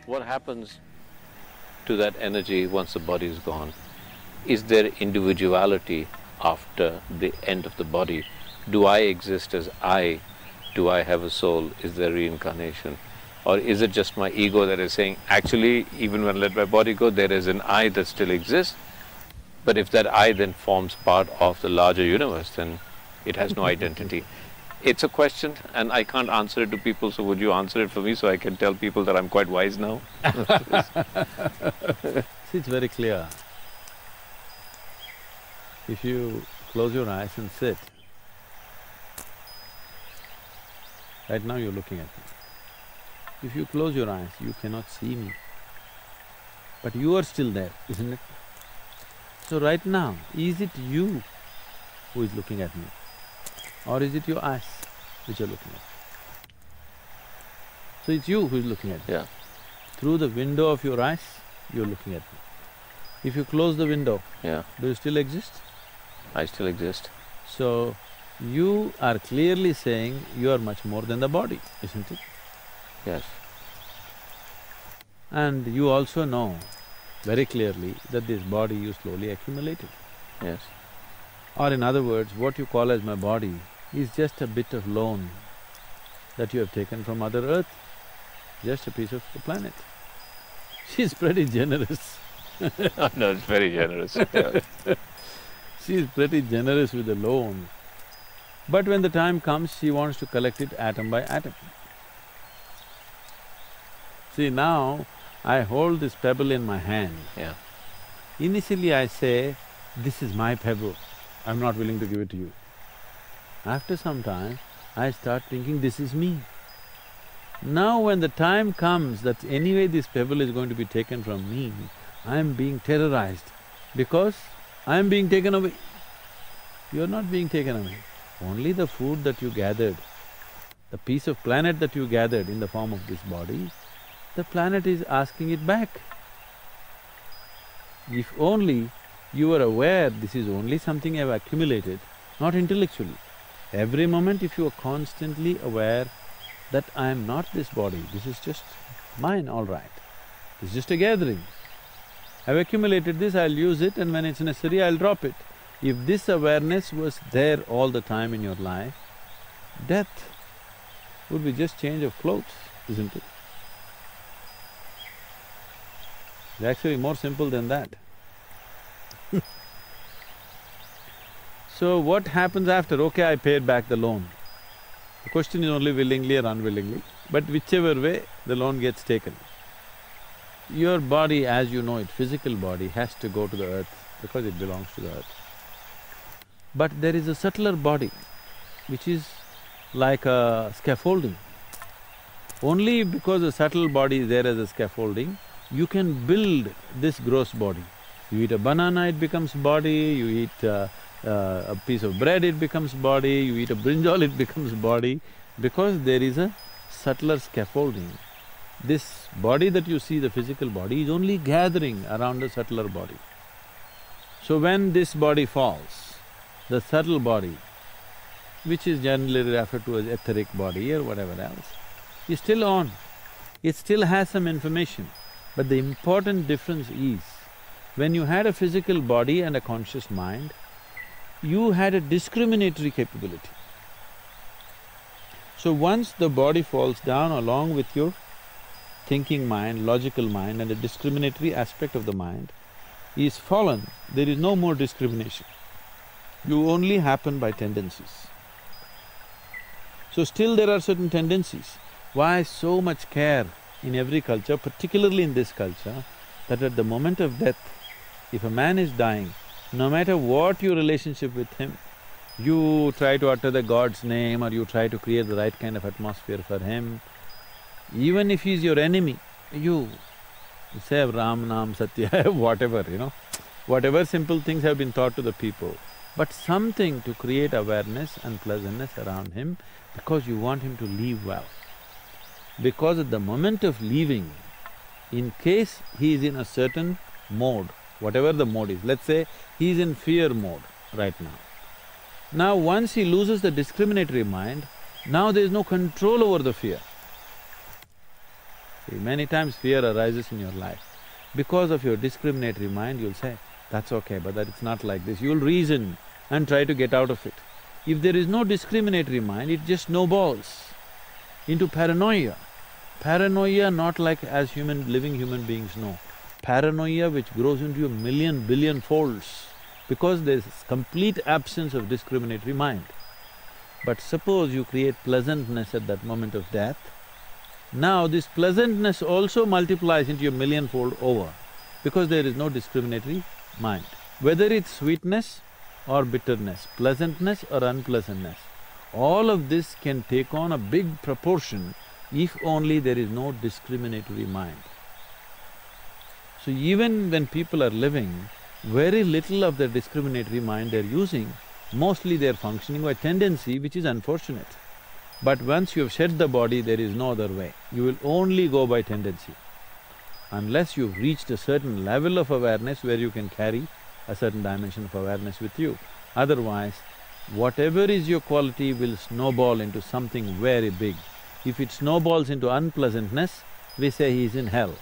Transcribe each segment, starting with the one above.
What happens to that energy once the body is gone? Is there individuality after the end of the body? Do I exist as I? Do I have a soul? Is there reincarnation? Or is it just my ego that is saying, actually, even when I let my body go, there is an I that still exists? But if that I then forms part of the larger universe, then it has no identity. It's a question, and I can't answer it to people, so would you answer it for me so I can tell people that I'm quite wise now? See, it's very clear. If you close your eyes and sit, right now you're looking at me. If you close your eyes, you cannot see me. But you are still there, isn't it? So right now, is it you who is looking at me? Or is it your eyes which are looking at me? So it's you who is looking at me. Yeah. Through the window of your eyes, you're looking at me. If you close the window, Yeah. do you still exist? I still exist. So, you are clearly saying you are much more than the body, isn't it? Yes. And you also know very clearly that this body you slowly accumulated. Yes. Or in other words, what you call as my body is just a bit of loan that you have taken from Mother Earth, just a piece of the planet. She's pretty generous. No, it's very generous. Yeah. She's pretty generous with the loan. But when the time comes, she wants to collect it atom by atom. See, now I hold this pebble in my hand. Yeah. Initially I say, this is my pebble, I'm not willing to give it to you. After some time, I start thinking, this is me. Now when the time comes that anyway this pebble is going to be taken from me, I'm being terrorized because I'm being taken away. You're not being taken away. Only the food that you gathered, the piece of planet that you gathered in the form of this body, the planet is asking it back. If only you were aware this is only something I've accumulated, not intellectually. Every moment if you are constantly aware that I am not this body, this is just mine, all right. It's just a gathering. I've accumulated this, I'll use it, and when it's necessary, I'll drop it. If this awareness was there all the time in your life, death would be just change of clothes, isn't it? It's actually more simple than that. So what happens after? Okay, I paid back the loan. The question is only willingly or unwillingly, but whichever way, the loan gets taken. Your body, as you know it, physical body, has to go to the earth because it belongs to the earth. But there is a subtler body which is like a scaffolding. Only because the subtle body is there as a scaffolding, you can build this gross body. You eat a banana, it becomes body, you eat a piece of bread, it becomes body, you eat a brinjal, it becomes body, because there is a subtler scaffolding. This body that you see, the physical body, is only gathering around the subtler body. So when this body falls, the subtle body, which is generally referred to as etheric body or whatever else, is still on. It still has some information. But the important difference is, when you had a physical body and a conscious mind, you had a discriminatory capability. So once the body falls down along with your thinking mind, logical mind, and the discriminatory aspect of the mind is fallen, there is no more discrimination. You only happen by tendencies. So still there are certain tendencies. Why so much care in every culture, particularly in this culture, that at the moment of death, if a man is dying, no matter what your relationship with him, you try to utter the God's name or you try to create the right kind of atmosphere for him. Even if he's your enemy, you say Ram, Nam, Satya, whatever, you know, whatever simple things have been taught to the people, but something to create awareness and pleasantness around him because you want him to leave well. Because at the moment of leaving, in case he is in a certain mode, whatever the mode is, let's say he is in fear mode right now. Now once he loses the discriminatory mind, now there is no control over the fear. See, many times fear arises in your life. Because of your discriminatory mind, you'll say, that's okay, but that it's not like this. You'll reason and try to get out of it. If there is no discriminatory mind, it just snowballs into paranoia. Paranoia not like as living human beings know. Paranoia which grows into a million, billion folds because there's complete absence of discriminatory mind. But suppose you create pleasantness at that moment of death, now this pleasantness also multiplies into a millionfold over because there is no discriminatory mind. Whether it's sweetness or bitterness, pleasantness or unpleasantness, all of this can take on a big proportion if only there is no discriminatory mind. So even when people are living, very little of their discriminatory mind they're using, mostly they're functioning by tendency, which is unfortunate. But once you've shed the body, there is no other way. You will only go by tendency. Unless you've reached a certain level of awareness where you can carry a certain dimension of awareness with you. Otherwise, whatever is your quality will snowball into something very big. If it snowballs into unpleasantness, we say he is in hell.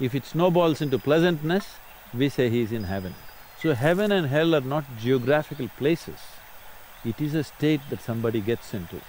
If it snowballs into pleasantness, we say he is in heaven. So heaven and hell are not geographical places. It is a state that somebody gets into.